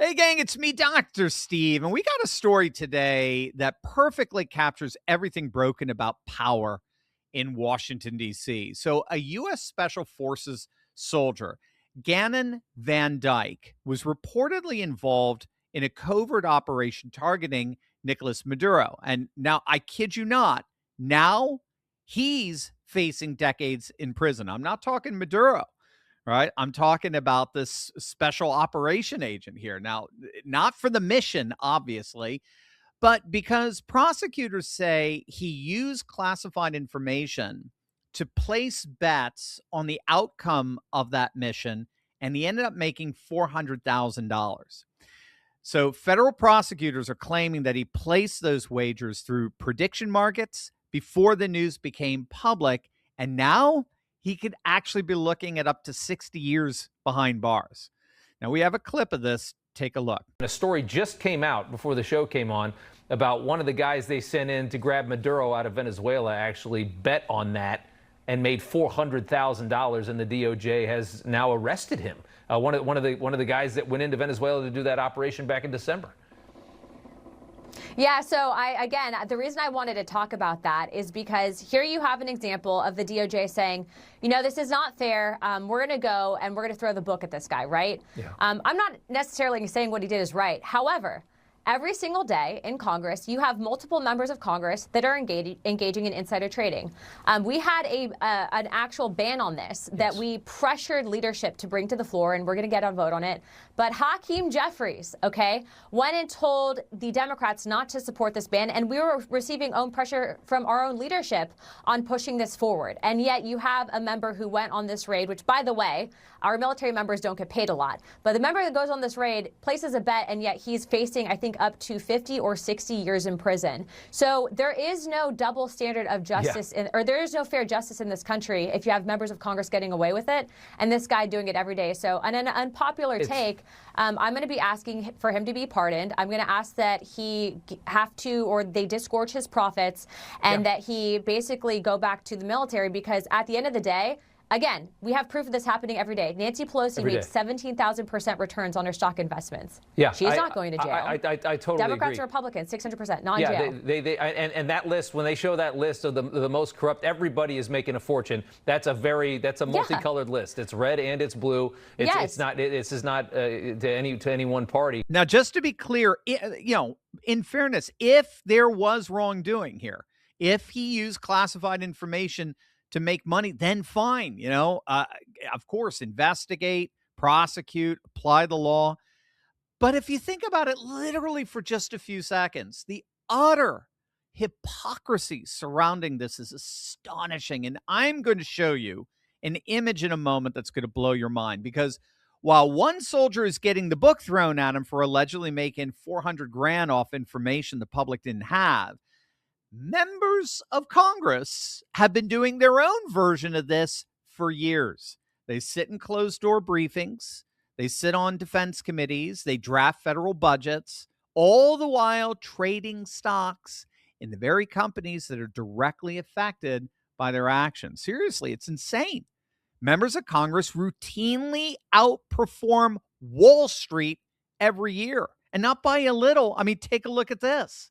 Hey, gang, it's me, Dr. Steve, and we got a story today that perfectly captures everything broken about power in Washington, D.C. So, a U.S. Special Forces soldier, Gannon Van Dyke, was reportedly involved in a covert operation targeting Nicolas Maduro. And now, I kid you not, now he's facing decades in prison. I'm not talking Maduro. Right. I'm talking about this special operation agent here. Now, not for the mission, obviously, but because prosecutors say he used classified information to place bets on the outcome of that mission, and he ended up making $400,000. So federal prosecutors are claiming that he placed those wagers through prediction markets before the news became public, and now he could actually be looking at up to 60 years behind bars. Now, we have a clip of this. Take a look. A story just came out before the show came on about one of the guys they sent in to grab Maduro out of Venezuela actually bet on that and made $400,000, and the DOJ has now arrested him. One of the guys that went into Venezuela to do that operation back in December. Yeah, so again, the reason I wanted to talk about that is because here you have an example of the DOJ saying, you know, this is not fair. We're going to go and we're going to throw the book at this guy, right? Yeah. I'm not necessarily saying what he did is right. However, every single day in Congress, you have multiple members of Congress that are engaging in insider trading. We had an actual ban on this that we pressured leadership to bring to the floor, and we're going to get a vote on it. But Hakeem Jeffries, okay, went and told the Democrats not to support this ban, and we were receiving own pressure from our own leadership on pushing this forward. And yet you have a member who went on this raid, which, by the way, our military members don't get paid a lot. But the member that goes on this raid places a bet, and yet he's facing, I think, up to 50 or 60 years in prison. So there is no double standard of justice, or there is no fair justice in this country if you have members of Congress getting away with it, and this guy doing it every day. So on an unpopular take, I'm going to be asking for him to be pardoned. I'm going to ask that he have to, or they disgorge his profits, and that he basically go back to the military, because at the end of the day, again, we have proof of this happening every day. Nancy Pelosi made 17,000% returns on her stock investments. Yeah, she's not going to jail. I totally Democrats agree. and Republicans, 600%, not in jail. And that list, when they show that list of the most corrupt, everybody is making a fortune. That's a multicolored list. It's red and it's blue. It's not. This is not to any one party. Now, just to be clear, in fairness, if there was wrongdoing here, if he used classified information to make money, then fine. Of course, investigate, prosecute, apply the law. But if you think about it literally for just a few seconds, the utter hypocrisy surrounding this is astonishing. And I'm going to show you an image in a moment that's going to blow your mind, because while one soldier is getting the book thrown at him for allegedly making $400,000 off information the public didn't have, members of Congress have been doing their own version of this for years. They sit in closed-door briefings. They sit on defense committees. They draft federal budgets, all the while trading stocks in the very companies that are directly affected by their actions. Seriously, it's insane. Members of Congress routinely outperform Wall Street every year, and not by a little. I mean, take a look at this.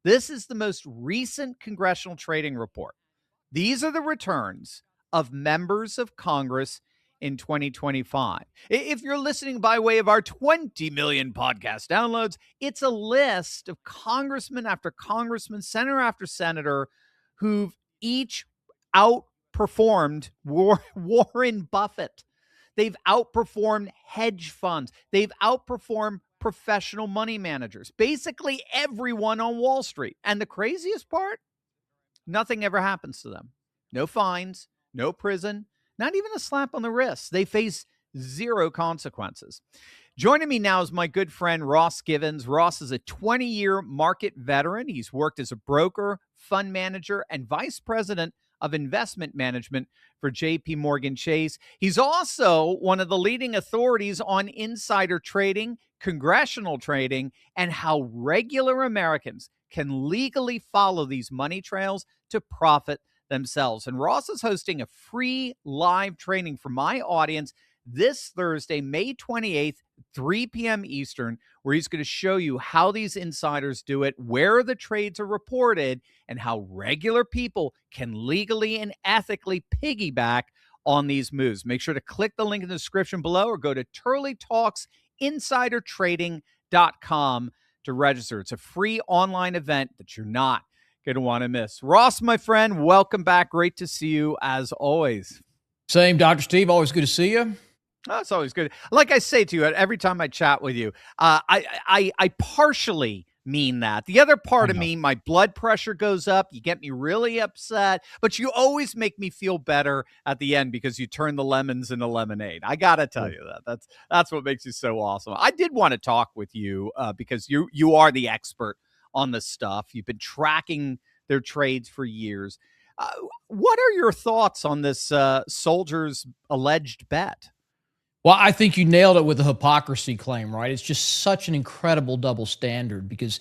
This is the most recent congressional trading report. These are the returns of members of Congress in 2025. If you're listening by way of our 20 million podcast downloads, it's a list of congressman after congressman, senator after senator, who've each outperformed Warren Buffett. They've outperformed hedge funds. They've outperformed professional money managers, basically everyone on Wall Street. And the craziest part, nothing ever happens to them. No fines, no prison, not even a slap on the wrist. They face zero consequences. Joining me now is my good friend, Ross Givens. Ross is a 20-year market veteran. He's worked as a broker, fund manager, and vice president of investment management for JP Morgan Chase. He's also one of the leading authorities on insider trading, congressional trading, and how regular Americans can legally follow these money trails to profit themselves. And Ross is hosting a free live training for my audience this Thursday, May 28th, 3 p.m. Eastern, where he's going to show you how these insiders do it, where the trades are reported, and how regular people can legally and ethically piggyback on these moves. Make sure to click the link in the description below or go to turleytalksinsidertrading.com to register. It's a free online event that you're not going to want to miss. Ross, my friend, welcome back. Great to see you as always. Same, Dr. Steve. Always good to see you. Oh, it's always good. Like I say to you every time I chat with you, I partially mean that. The other part of me, my blood pressure goes up. You get me really upset, but you always make me feel better at the end because you turn the lemons into lemonade. I gotta tell you that. That's what makes you so awesome. I did want to talk with you because you are the expert on this stuff. You've been tracking their trades for years. What are your thoughts on this soldier's alleged bet? Well, I think you nailed it with the hypocrisy claim, right? It's just such an incredible double standard because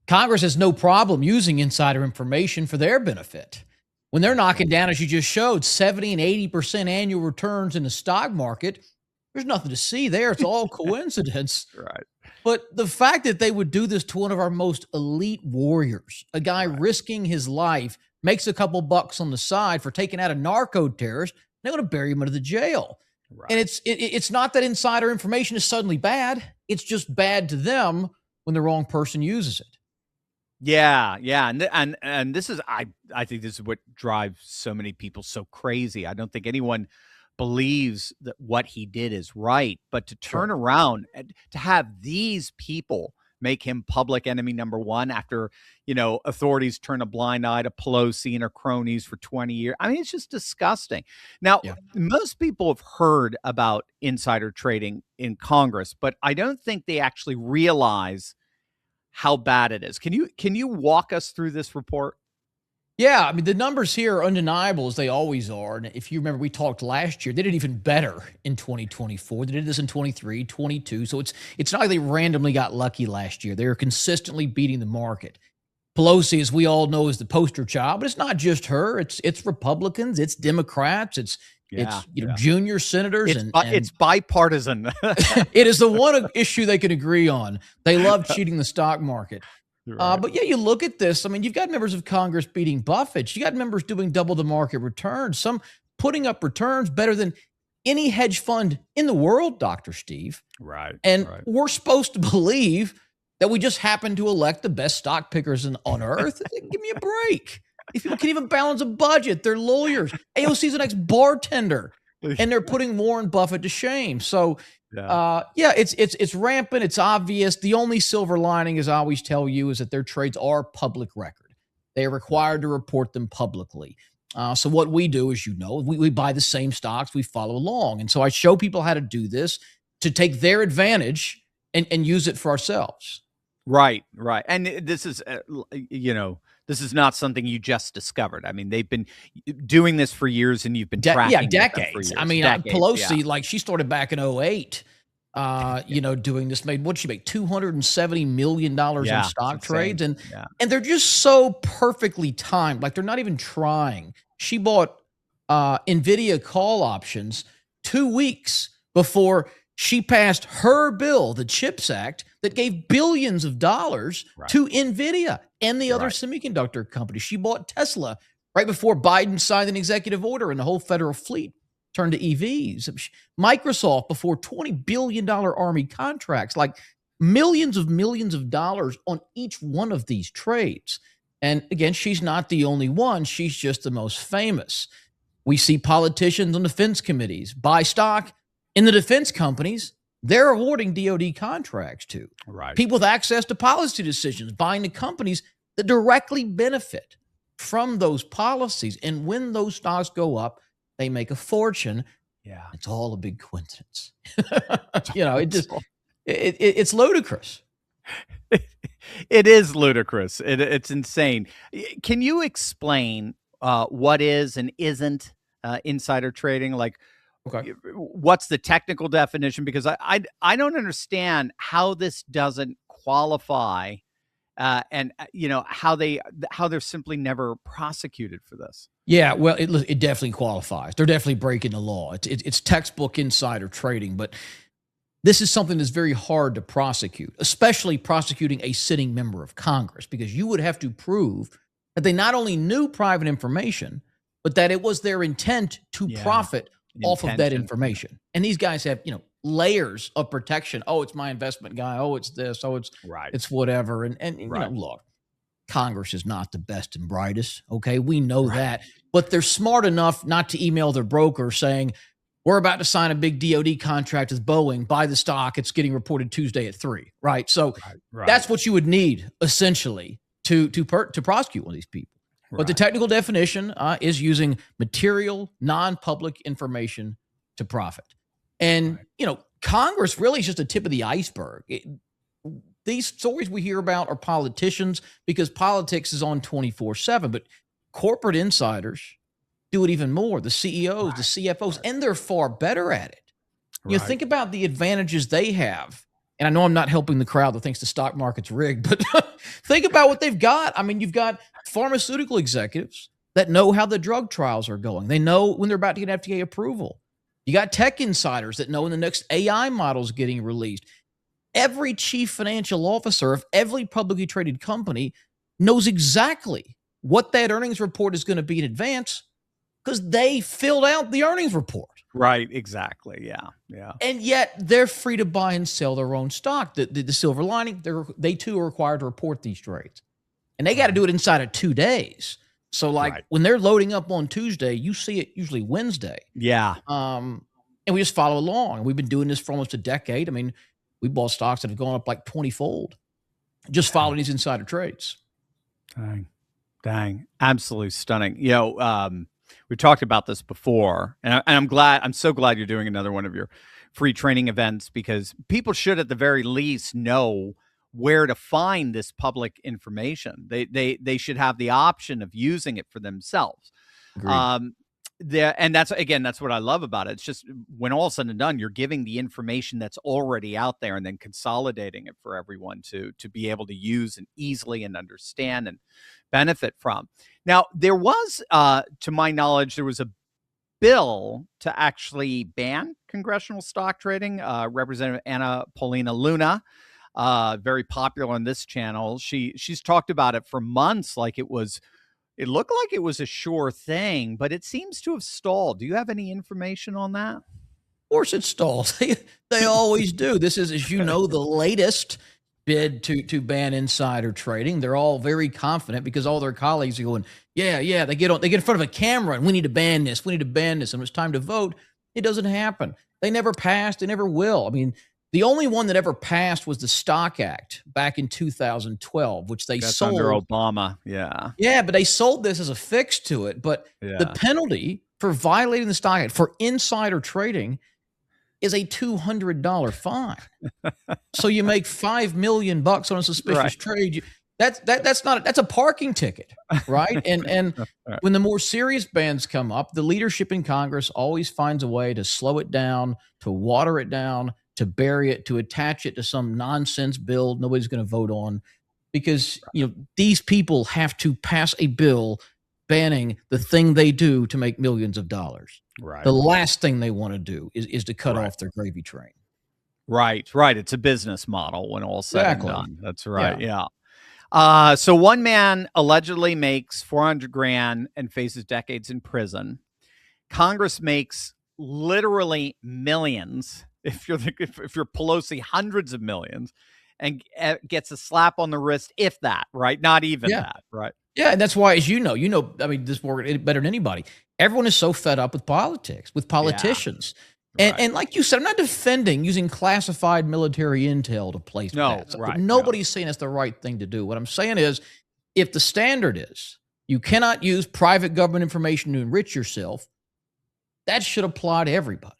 Congress has no problem using insider information for their benefit. When they're knocking down, as you just showed, 70 and 80% annual returns in the stock market, there's nothing to see there. It's all coincidence. Right. But the fact that they would do this to one of our most elite warriors, a guy risking his life, makes a couple bucks on the side for taking out a narco terrorist, they're going to bury him into the jail. Right. And it's not that insider information is suddenly bad. It's just bad to them when the wrong person uses it. Yeah. And this is I think this is what drives so many people so crazy. I don't think anyone believes that what he did is right, but to turn around and to have these people make him public enemy number one after, authorities turn a blind eye to Pelosi and her cronies for 20 years. I mean, it's just disgusting. Now, most people have heard about insider trading in Congress, but I don't think they actually realize how bad it is. Can you walk us through this report? Yeah, I mean, the numbers here are undeniable, as they always are. And if you remember, we talked last year, they did even better in 2024. They did this in 23, 22. So it's not like they randomly got lucky last year. They are consistently beating the market. Pelosi, as we all know, is the poster child, but it's not just her. It's Republicans, it's Democrats, it's junior senators. It's bipartisan. It is the one issue they can agree on. They love cheating the stock market. But you look at this. I mean, you've got members of Congress beating Buffett. You got members doing double the market returns, some putting up returns better than any hedge fund in the world, Dr. Steve. Right. And we're supposed to believe that we just happen to elect the best stock pickers on earth. Give me a break. If people can even balance a budget, they're lawyers. AOC's the next bartender, and they're putting Warren Buffett to shame. So, it's rampant. It's obvious. The only silver lining, as I always tell you, is that their trades are public record. They are required to report them publicly. So what we do, as you know, we buy the same stocks. We follow along. And so I show people how to do this to take their advantage and use it for ourselves. Right. And this is, this is not something you just discovered. I mean, they've been doing this for years, and you've been tracking decades. For years. I mean, Pelosi, like she started back in 2008, doing this. What did she make? $270 million in stock trades. And they're just so perfectly timed. Like they're not even trying. She bought NVIDIA call options 2 weeks before she passed her bill, the CHIPS Act, that gave billions of dollars to NVIDIA and the other semiconductor companies. She bought Tesla right before Biden signed an executive order and the whole federal fleet turned to EVs. Microsoft before $20 billion Army contracts, like millions of dollars on each one of these trades. And again, she's not the only one. She's just the most famous. We see politicians on defense committees buy stock in the defense companies they're awarding DoD contracts to. People with access to policy decisions, buying the companies that directly benefit from those policies. And when those stocks go up, they make a fortune. Yeah. It's all a big coincidence. It's ludicrous. It is ludicrous. It's insane. Can you explain what is and isn't insider trading? Like, what's the technical definition? Because I don't understand how this doesn't qualify and how they're simply never prosecuted for this. Yeah, well, it definitely qualifies. They're definitely breaking the law. It's textbook insider trading, but this is something that's very hard to prosecute, especially prosecuting a sitting member of Congress, because you would have to prove that they not only knew private information, but that it was their intent to profit off of that information. And these guys have, layers of protection. Oh, it's my investment guy. Oh, it's this. Oh, it's whatever. And look, Congress is not the best and brightest. Okay, we know that, but they're smart enough not to email their broker saying, we're about to sign a big DoD contract with Boeing, buy the stock. It's getting reported Tuesday at 3. Right. So that's what you would need essentially to prosecute one of these people. But the technical definition is using material, non-public information to profit. And, Congress really is just a tip of the iceberg. These stories we hear about are politicians because politics is on 24/7, but corporate insiders do it even more. The CEOs, the CFOs, and they're far better at it. Think about the advantages they have. And I know I'm not helping the crowd that thinks the stock market's rigged, but think about what they've got. I mean, you've got pharmaceutical executives that know how the drug trials are going. They know when they're about to get FDA approval. You got tech insiders that know when the next AI model is getting released. Every chief financial officer of every publicly traded company knows exactly what that earnings report is going to be in advance because they filled out the earnings report. Right, exactly. Yeah. And yet they're free to buy and sell their own stock. The silver lining, they too are required to report these trades. And they got to do it inside of 2 days. So when they're loading up on Tuesday, you see it usually Wednesday. Yeah. And we just follow along. We've been doing this for almost a decade. I mean, we bought stocks that have gone up like 20-fold. Just following these insider trades. Dang. Absolutely stunning. We talked about this before, and I'm so glad you're doing another one of your free training events, because people should at the very least know where to find this public information. They should have the option of using it for themselves. And that's what I love about it. It's just when all is said and done, you're giving the information that's already out there and then consolidating it for everyone to be able to use and easily and understand and benefit from. Now, there was, to my knowledge, there was a bill to actually ban congressional stock trading. Representative Anna Paulina Luna, very popular on this channel. She's talked about it for months, it looked like it was a sure thing, but it seems to have stalled. Do you have any information on that? Of course it stalls. They always do. This is, as you know, the latest bid to ban insider trading. They're all very confident because all their colleagues are going, yeah. They get in front of a camera and we need to ban this. We need to ban this. And when it's time to vote, it doesn't happen. They never passed. They never will. I mean, the only one that ever passed was the Stock Act back in 2012, which that's sold under Obama. Yeah. Yeah, but they sold this as a fix to it. But the penalty for violating the Stock Act for insider trading is a $200 fine. So you make $5 million on a suspicious trade. That's a parking ticket, right? And when the more serious bans come up, the leadership in Congress always finds a way to slow it down, to water it down, to bury it, to attach it to some nonsense bill nobody's going to vote on, because these people have to pass a bill banning the thing they do to make millions of dollars. Right. The last thing they want to do is to cut off their gravy train. Right. It's a business model when all's said and done. That's right. Yeah. So one man allegedly makes $400,000 and faces decades in prison. Congress makes literally millions. If you're Pelosi, hundreds of millions, and gets a slap on the wrist, if that, right? Not even that, right? Yeah, and that's why, as you know, I mean, this more better than anybody. Everyone is so fed up with politics, with politicians. Yeah. And like you said, I'm not defending using classified military intel to place bets. Nobody's saying it's the right thing to do. What I'm saying is, if the standard is you cannot use private government information to enrich yourself, that should apply to everybody.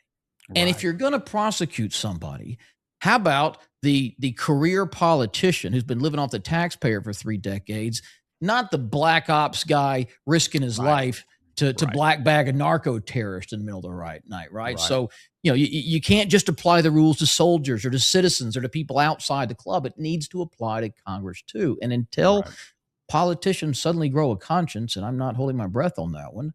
And if you're going to prosecute somebody, how about the career politician who's been living off the taxpayer for 3 decades, not the black ops guy risking his life to black bag a narco terrorist in the middle of the night, right? So, you can't just apply the rules to soldiers or to citizens or to people outside the club. It needs to apply to Congress too. And until politicians suddenly grow a conscience, and I'm not holding my breath on that one,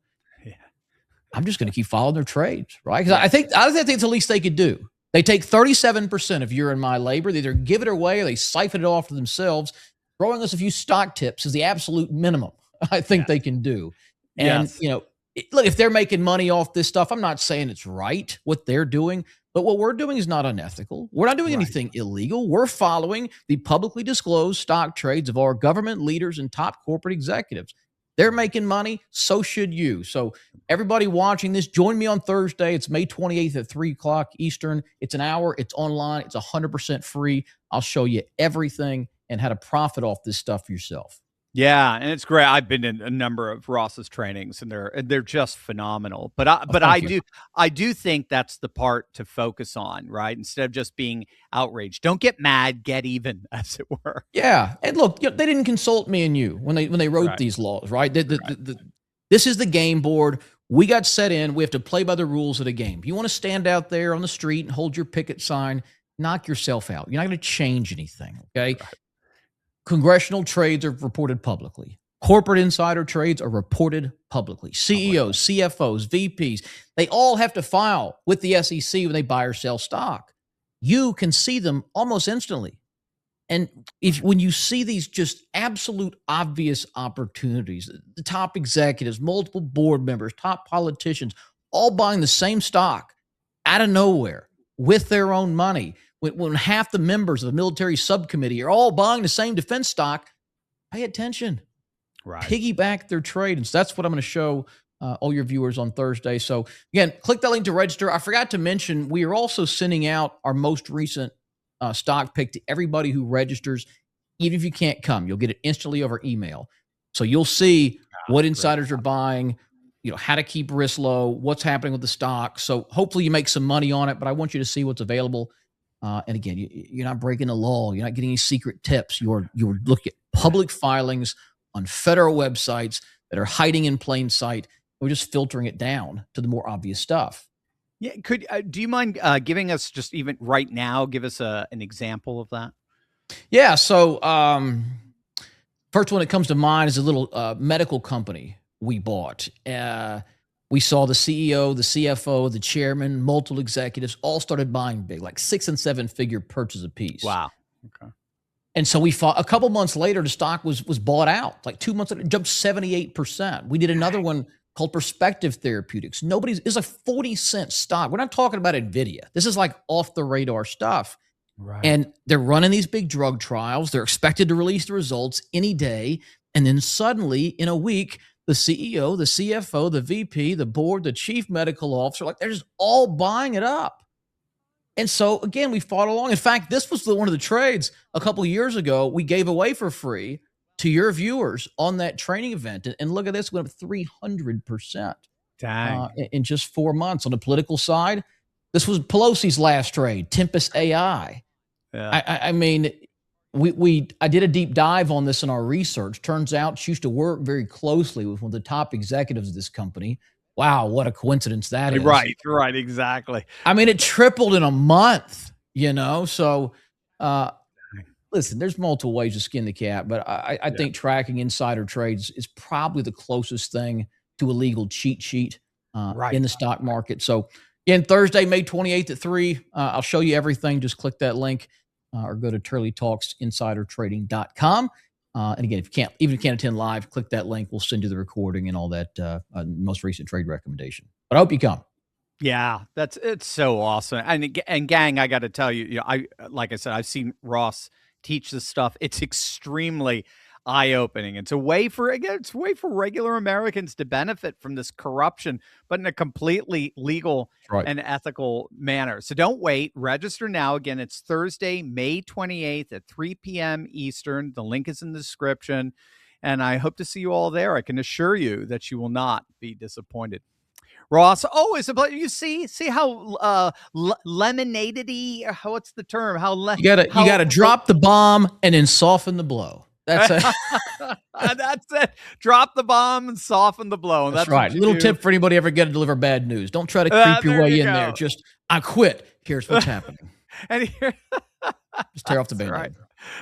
I'm just going to keep following their trades, right? Because I think it's the least they could do. They take 37% of your and my labor. They either give it away or they siphon it off to themselves. Throwing us a few stock tips is the absolute minimum I think they can do. And, look, if they're making money off this stuff, I'm not saying it's right what they're doing, but what we're doing is not unethical. We're not doing anything illegal. We're following the publicly disclosed stock trades of our government leaders and top corporate executives. They're making money, so should you. So everybody watching this, join me on Thursday. It's May 28th at 3 o'clock Eastern. It's an hour. It's online. It's 100% free. I'll show you everything and how to profit off this stuff yourself. Yeah, and it's great. I've been in a number of Ross's trainings, and they're just phenomenal. But I do think that's the part to focus on, right? Instead of just being outraged, don't get mad, get even, as it were. Yeah, and look, they didn't consult me and you when they wrote these laws, right? This is the game board. We got set in. We have to play by the rules of the game. If you want to stand out there on the street and hold your picket sign, knock yourself out. You're not going to change anything, okay? Congressional trades are reported publicly. Corporate insider trades are reported publicly. CEOs, CFOs, VPs, they all have to file with the SEC when they buy or sell stock. You can see them almost instantly. And when you see these just absolute obvious opportunities, the top executives, multiple board members, top politicians, all buying the same stock out of nowhere with their own money, when half the members of the military subcommittee are all buying the same defense stock, pay attention. Piggyback their trade. And so that's what I'm going to show all your viewers on Thursday. So again, click that link to register. I forgot to mention, we are also sending out our most recent stock pick to everybody who registers. Even if you can't come, you'll get it instantly over email. So you'll see what insiders are buying, how to keep risk low, what's happening with the stock. So hopefully you make some money on it, but I want you to see what's available. And again, you're not breaking the law. You're not getting any secret tips. You're looking at public filings on federal websites that are hiding in plain sight. We're just filtering it down to the more obvious stuff. Yeah. Do you mind giving us just even right now, give us an example of that? Yeah. So first one that comes to mind is a little medical company we bought. We saw the CEO, the CFO, the chairman, multiple executives all started buying big, like 6- and 7-figure purchase apiece. Wow. Okay. And so a couple months later, the stock was bought out. Like 2 months later, it jumped 78%. We did another one called Perspective Therapeutics. It's a 40-cent stock. We're not talking about NVIDIA. This is like off the radar stuff. Right. And they're running these big drug trials. They're expected to release the results any day. And then suddenly in a week, the CEO, the CFO, the VP, the board, the chief medical officer, they're just all buying it up. And so, again, we fought along. In fact, this was one of the trades a couple of years ago we gave away for free to your viewers on that training event. And look at this, went up 300%. Dang. In just 4 months. On the political side, this was Pelosi's last trade, Tempest AI. Yeah. I mean, I did a deep dive on this in our research. Turns out she used to work very closely with one of the top executives of this company. Wow, what a coincidence that is. Right, exactly. I mean, it tripled in a month, So, listen, there's multiple ways to skin the cat, but I think tracking insider trades is probably the closest thing to a legal cheat sheet in the stock market. So, again, Thursday, May 28th at 3, I'll show you everything. Just click that link. Or go to turleytalksinsidertrading.com. And again, if you can't attend live, click that link. We'll send you the recording and all that most recent trade recommendation. But I hope you come. Yeah, it's so awesome. And gang, I got to tell you, like I said, I've seen Ross teach this stuff. It's extremely eye-opening. It's a way for regular Americans to benefit from this corruption, but in a completely legal and ethical manner. So don't wait. Register now. Again, it's Thursday, May 28th at 3 p.m. Eastern. The link is in the description. And I hope to see you all there. I can assure you that you will not be disappointed. Ross, always a pleasure. You see how lemonade-y, what's the term? You gotta drop the bomb and then soften the blow. That's That's it. Drop the bomb and soften the blow. That's right. Little tip for anybody ever going to deliver bad news. Don't try to creep your way in there. Just, I quit. Here's what's happening. And here, just tear off the Band-Aid. Right.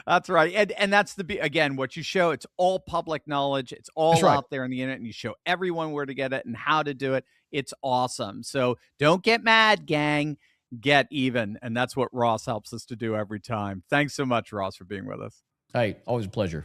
That's right. And that's again, what you show, it's all public knowledge. It's all out there on the internet, and you show everyone where to get it and how to do it. It's awesome. So don't get mad, gang. Get even. And that's what Ross helps us to do every time. Thanks so much, Ross, for being with us. Hey, always a pleasure.